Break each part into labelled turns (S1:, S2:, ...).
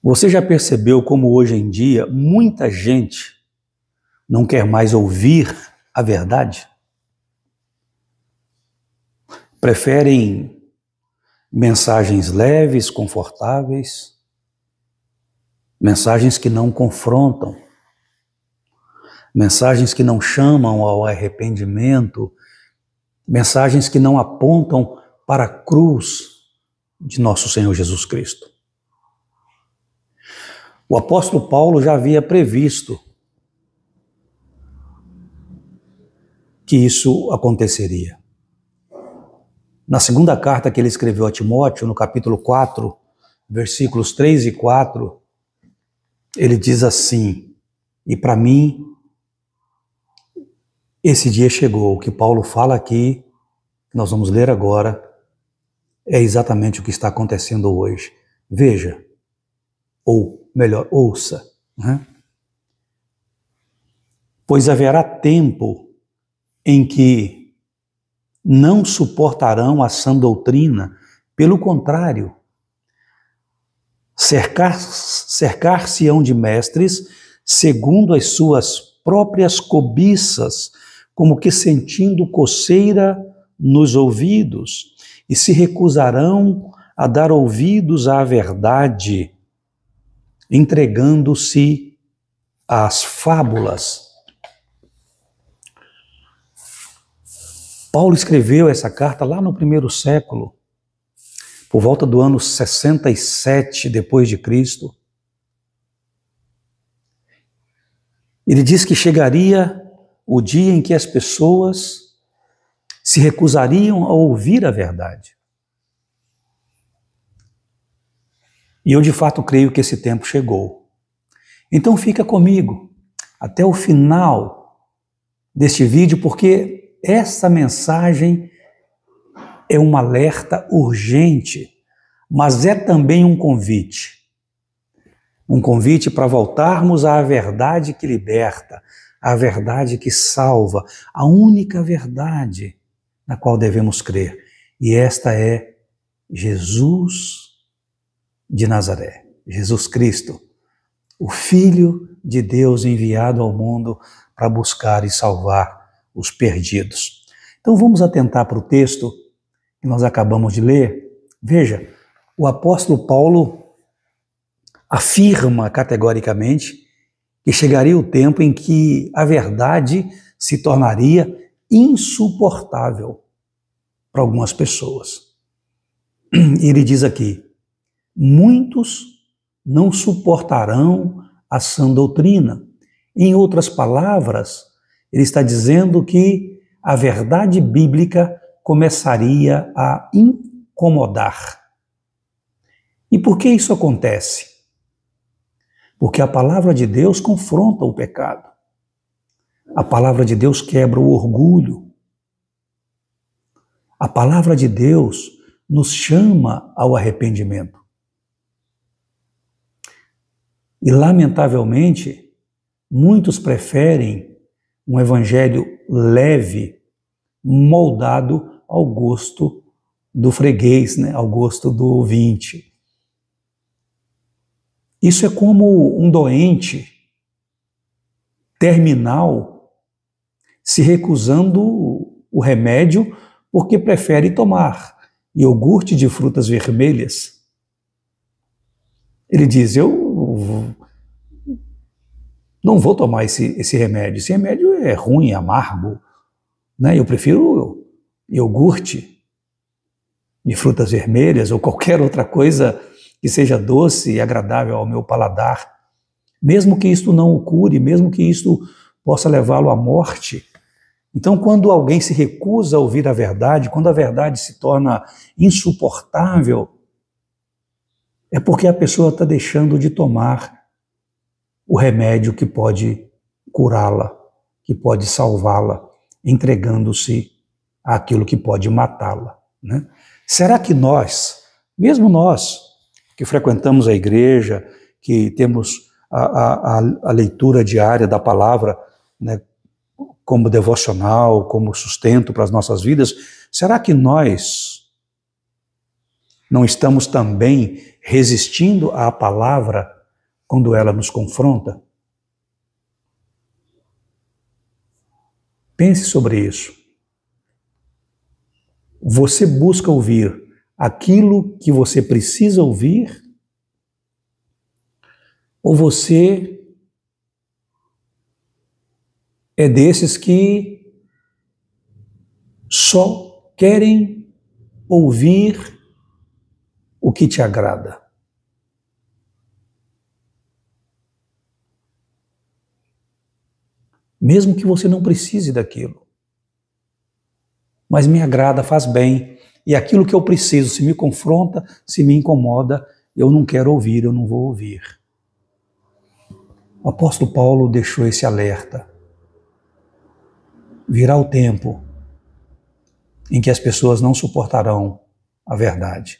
S1: Você já percebeu como hoje em dia muita gente não quer mais ouvir a verdade? Preferem mensagens leves, confortáveis, mensagens que não confrontam, mensagens que não chamam ao arrependimento, mensagens que não apontam para a cruz de nosso Senhor Jesus Cristo. O apóstolo Paulo já havia previsto que isso aconteceria. Na segunda carta que ele escreveu a Timóteo, no capítulo 4, versículos 3 e 4, ele diz assim: e para mim, esse dia chegou. O que Paulo fala aqui, que nós vamos ler agora, é exatamente o que está acontecendo hoje. Veja, ou melhor, ouça, né? Pois haverá tempo em que não suportarão a sã doutrina, pelo contrário, cercar-se-ão de mestres segundo as suas próprias cobiças, como que sentindo coceira nos ouvidos, e se recusarão a dar ouvidos à verdade, entregando-se às fábulas. Paulo escreveu essa carta lá no primeiro século, por volta do ano 67 depois de Cristo. Ele diz que chegaria o dia em que as pessoas se recusariam a ouvir a verdade. E eu de fato creio que esse tempo chegou. Então fica comigo até o final deste vídeo, porque essa mensagem é um alerta urgente, mas é também um convite. Um convite para voltarmos à verdade que liberta, à verdade que salva, a única verdade na qual devemos crer. E esta é Jesus de Nazaré, Jesus Cristo, o Filho de Deus enviado ao mundo para buscar e salvar os perdidos. Então vamos atentar para o texto que nós acabamos de ler. Veja, o apóstolo Paulo afirma categoricamente que chegaria o tempo em que a verdade se tornaria insuportável para algumas pessoas. Ele diz aqui: muitos não suportarão a sã doutrina. Em outras palavras, ele está dizendo que a verdade bíblica começaria a incomodar. E por que isso acontece? Porque a palavra de Deus confronta o pecado. A palavra de Deus quebra o orgulho. A palavra de Deus nos chama ao arrependimento. E, lamentavelmente, muitos preferem um evangelho leve, moldado ao gosto do freguês, né? Ao gosto do ouvinte. Isso é como um doente terminal se recusando o remédio porque prefere tomar iogurte de frutas vermelhas. Ele diz: eu não vou tomar esse remédio. Esse remédio é ruim, é amargo, né? Eu prefiro iogurte de frutas vermelhas ou qualquer outra coisa que seja doce e agradável ao meu paladar, mesmo que isto não o cure, mesmo que isto possa levá-lo à morte. Então, quando alguém se recusa a ouvir a verdade, quando a verdade se torna insuportável, é porque a pessoa está deixando de tomar o remédio que pode curá-la, que pode salvá-la, entregando-se àquilo que pode matá-la, né? Será que nós, mesmo nós, que frequentamos a igreja, que temos a leitura diária da palavra, né, como devocional, como sustento para as nossas vidas, será que nós Não estamos também resistindo à palavra quando ela nos confronta? Pense sobre isso. Você busca ouvir aquilo que você precisa ouvir? Ou você é desses que só querem ouvir o que te agrada? Mesmo que você não precise daquilo. Mas me agrada, faz bem. E aquilo que eu preciso, se me confronta, se me incomoda, eu não quero ouvir, eu não vou ouvir. O apóstolo Paulo deixou esse alerta. Virá o tempo em que as pessoas não suportarão a verdade.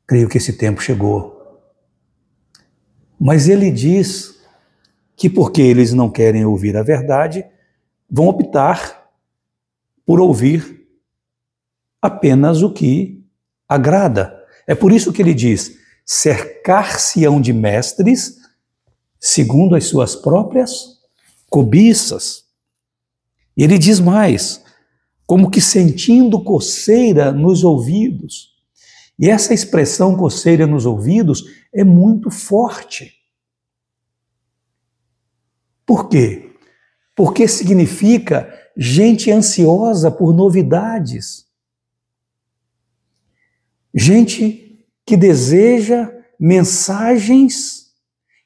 S1: Creio que esse tempo chegou. Mas ele diz que porque eles não querem ouvir a verdade, vão optar por ouvir apenas o que agrada. É por isso que ele diz, cercar-se-ão de mestres segundo as suas próprias cobiças. E ele diz mais, como que sentindo coceira nos ouvidos. E essa expressão coceira nos ouvidos é muito forte. Por quê? Porque significa gente ansiosa por novidades. Gente que deseja mensagens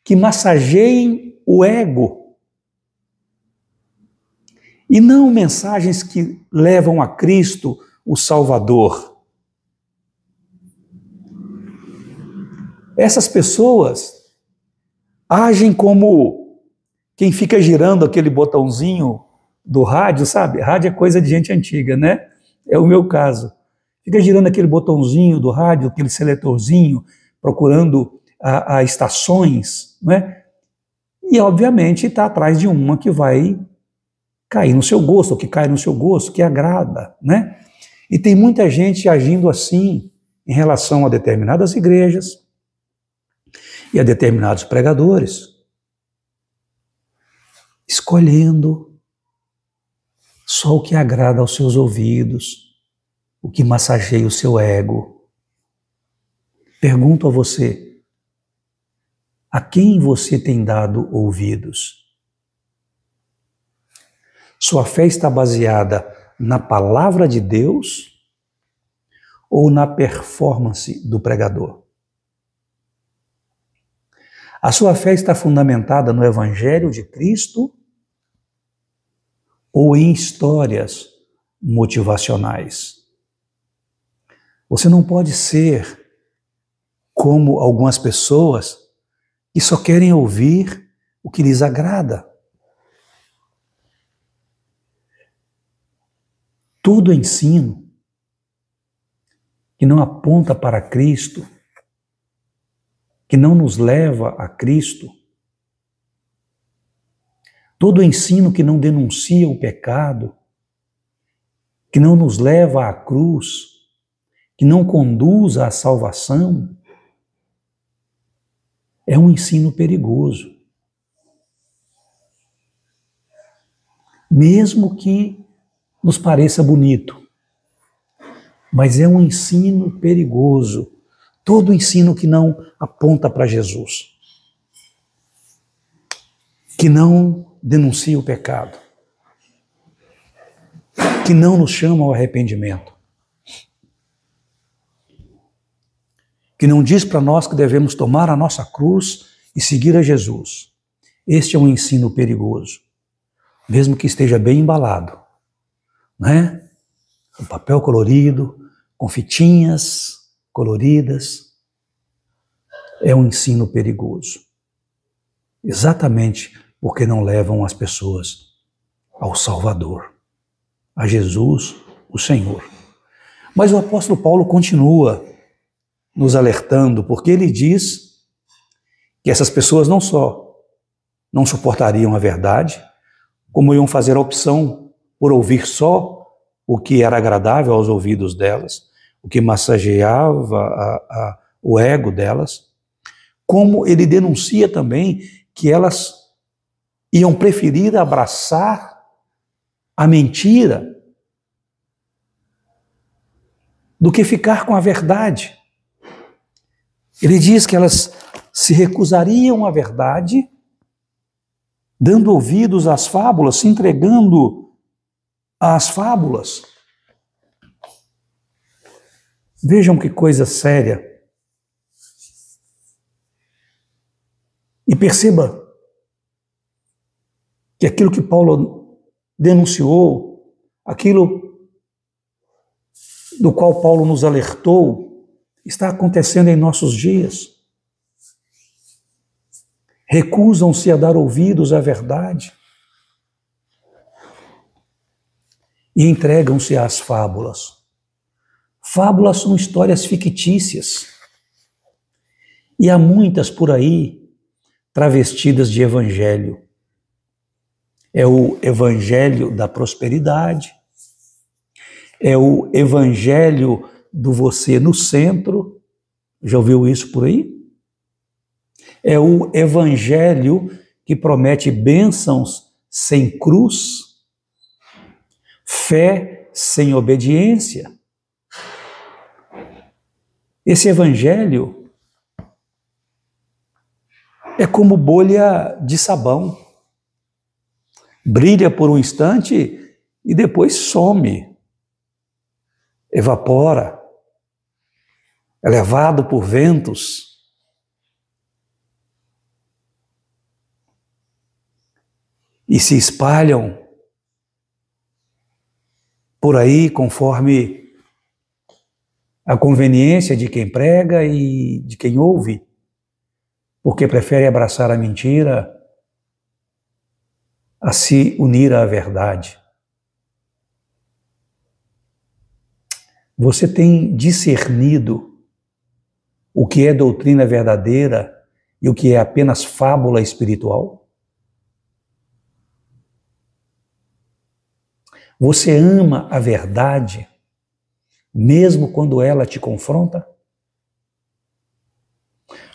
S1: que massageiem o ego. E não mensagens que levam a Cristo, o Salvador. Essas pessoas agem como quem fica girando aquele botãozinho do rádio, sabe? Rádio é coisa de gente antiga, né? É o meu caso. Fica girando aquele botãozinho do rádio, aquele seletorzinho, procurando a estações, né? E, obviamente, está atrás de uma que vai cair no seu gosto, ou que cai no seu gosto, que agrada, né? E tem muita gente agindo assim em relação a determinadas igrejas e a determinados pregadores, escolhendo só o que agrada aos seus ouvidos, o que massageia o seu ego. Pergunto a você, a quem você tem dado ouvidos? Sua fé está baseada na palavra de Deus ou na performance do pregador? A sua fé está fundamentada no Evangelho de Cristo ou em histórias motivacionais? Você não pode ser como algumas pessoas que só querem ouvir o que lhes agrada. Todo ensino que não aponta para Cristo, que não nos leva a Cristo, todo ensino que não denuncia o pecado, que não nos leva à cruz, que não conduz à salvação, é um ensino perigoso. Mesmo que nos pareça bonito, mas é um ensino perigoso. Todo ensino que não aponta para Jesus, que não denuncia o pecado, que não nos chama ao arrependimento, que não diz para nós que devemos tomar a nossa cruz e seguir a Jesus. Este é um ensino perigoso, mesmo que esteja bem embalado, né? Com papel colorido, com fitinhas coloridas, é um ensino perigoso. Exatamente porque não levam as pessoas ao Salvador, a Jesus, o Senhor. Mas o apóstolo Paulo continua nos alertando, porque ele diz que essas pessoas não só não suportariam a verdade, como iam fazer a opção por ouvir só o que era agradável aos ouvidos delas, o que massageava o ego delas, como ele denuncia também que elas iam preferir abraçar a mentira do que ficar com a verdade. Ele diz que elas se recusariam à verdade, dando ouvidos às fábulas, se entregando às fábulas. Vejam que coisa séria. E perceba que aquilo que Paulo denunciou, aquilo do qual Paulo nos alertou, está acontecendo em nossos dias. Recusam-se a dar ouvidos à verdade e entregam-se às fábulas. Fábulas são histórias fictícias e há muitas por aí travestidas de evangelho. É o evangelho da prosperidade, é o evangelho do você no centro. Já ouviu isso por aí? É o evangelho que promete bênçãos sem cruz, fé sem obediência. Esse evangelho é como bolha de sabão. Brilha por um instante e depois some, evapora, é levado por ventos. E se espalham por aí conforme a conveniência de quem prega e de quem ouve, porque prefere abraçar a mentira a se unir à verdade. Você tem discernido o que é doutrina verdadeira e o que é apenas fábula espiritual? Você ama a verdade, mesmo quando ela te confronta?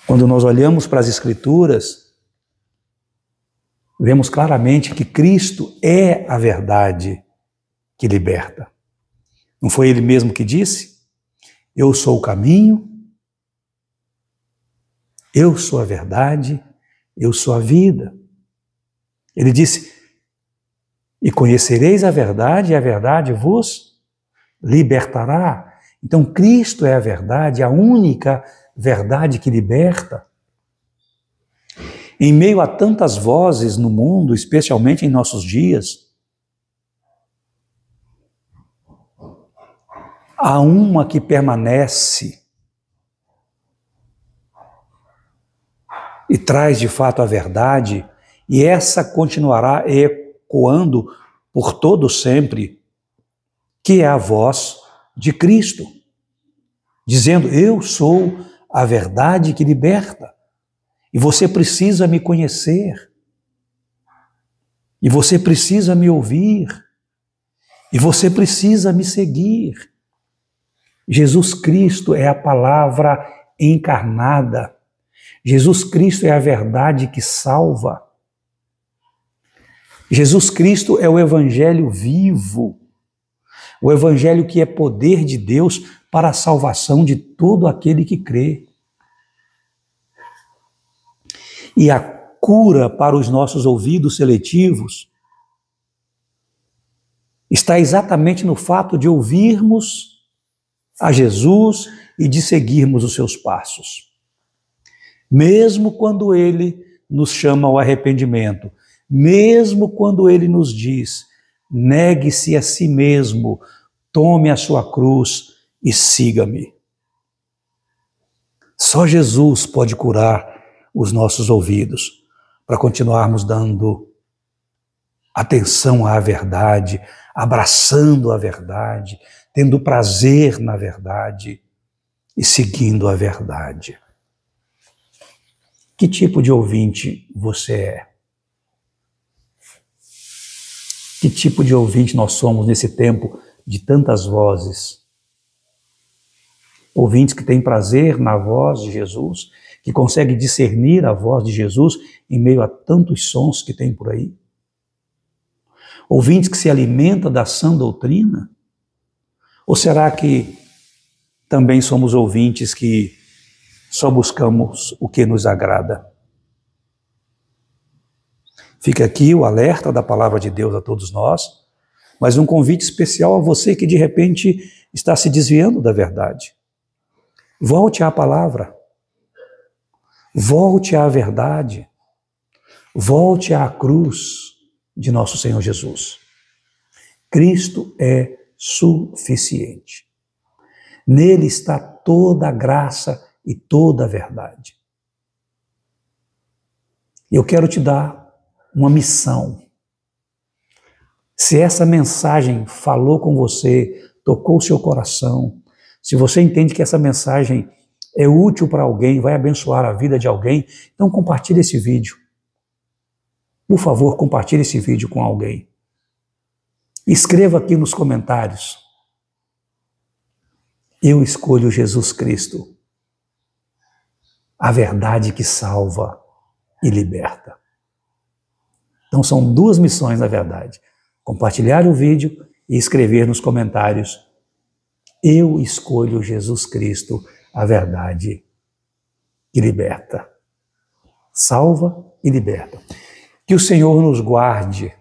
S1: Quando nós olhamos para as Escrituras, vemos claramente que Cristo é a verdade que liberta. Não foi Ele mesmo que disse? Eu sou o caminho, eu sou a verdade, eu sou a vida. Ele disse, e conhecereis a verdade, e a verdade vos libertará. Então Cristo é a verdade, a única verdade que liberta. Em meio a tantas vozes no mundo, especialmente em nossos dias, há uma que permanece e traz de fato a verdade, e essa continuará ecoando por todo sempre, que é a voz de Cristo, dizendo, eu sou a verdade que liberta. E você precisa me conhecer. E você precisa me ouvir. E você precisa me seguir. Jesus Cristo é a palavra encarnada. Jesus Cristo é a verdade que salva. Jesus Cristo é o evangelho vivo. O evangelho que é poder de Deus para a salvação de todo aquele que crê. E a cura para os nossos ouvidos seletivos está exatamente no fato de ouvirmos a Jesus e de seguirmos os seus passos. Mesmo quando Ele nos chama ao arrependimento, mesmo quando Ele nos diz, negue-se a si mesmo, tome a sua cruz e siga-me. Só Jesus pode curar os nossos ouvidos, para continuarmos dando atenção à verdade, abraçando a verdade, tendo prazer na verdade e seguindo a verdade. Que tipo de ouvinte você é? Que tipo de ouvinte nós somos nesse tempo de tantas vozes? ouvintes que têm prazer na voz de Jesus, que conseguem discernir a voz de Jesus em meio a tantos sons que tem por aí. Ouvintes que se alimentam da sã doutrina? Ou será que também somos ouvintes que só buscamos o que nos agrada? Fica aqui o alerta da palavra de Deus a todos nós, mas um convite especial a você que de repente está se desviando da verdade. Volte à palavra, volte à verdade, volte à cruz de nosso Senhor Jesus. Cristo é suficiente. Nele está toda a graça e toda a verdade. Eu quero te dar uma missão. Se essa mensagem falou com você, tocou o seu coração, se você entende que essa mensagem é útil para alguém, vai abençoar a vida de alguém, então compartilhe esse vídeo. Por favor, compartilhe esse vídeo com alguém. Escreva aqui nos comentários: eu escolho Jesus Cristo, a verdade que salva e liberta. Então são duas missões, na verdade: compartilhar o vídeo e escrever nos comentários: eu escolho Jesus Cristo, a verdade que liberta, salva e liberta. Que o Senhor nos guarde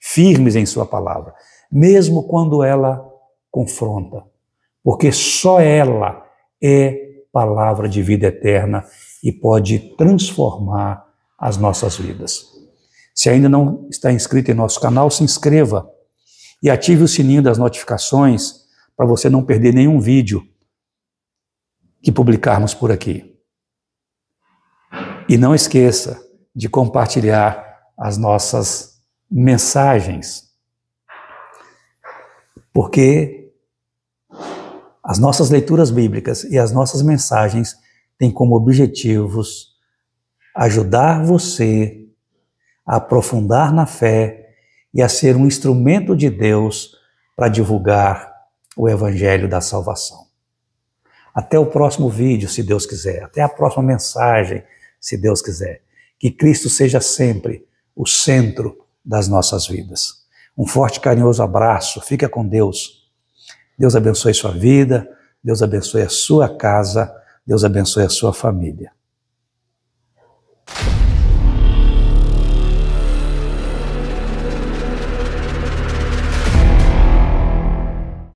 S1: firmes em sua palavra, mesmo quando ela confronta, porque só ela é palavra de vida eterna e pode transformar as nossas vidas. Se ainda não está inscrito em nosso canal, se inscreva e ative o sininho das notificações para você não perder nenhum vídeo que publicarmos por aqui. E não esqueça de compartilhar as nossas mensagens, porque as nossas leituras bíblicas e as nossas mensagens têm como objetivos ajudar você a aprofundar na fé e a ser um instrumento de Deus para divulgar o Evangelho da salvação. Até o próximo vídeo, se Deus quiser. Até a próxima mensagem, se Deus quiser. Que Cristo seja sempre o centro das nossas vidas. Um forte e carinhoso abraço. Fica com Deus. Deus abençoe sua vida. Deus abençoe a sua casa. Deus abençoe a sua família.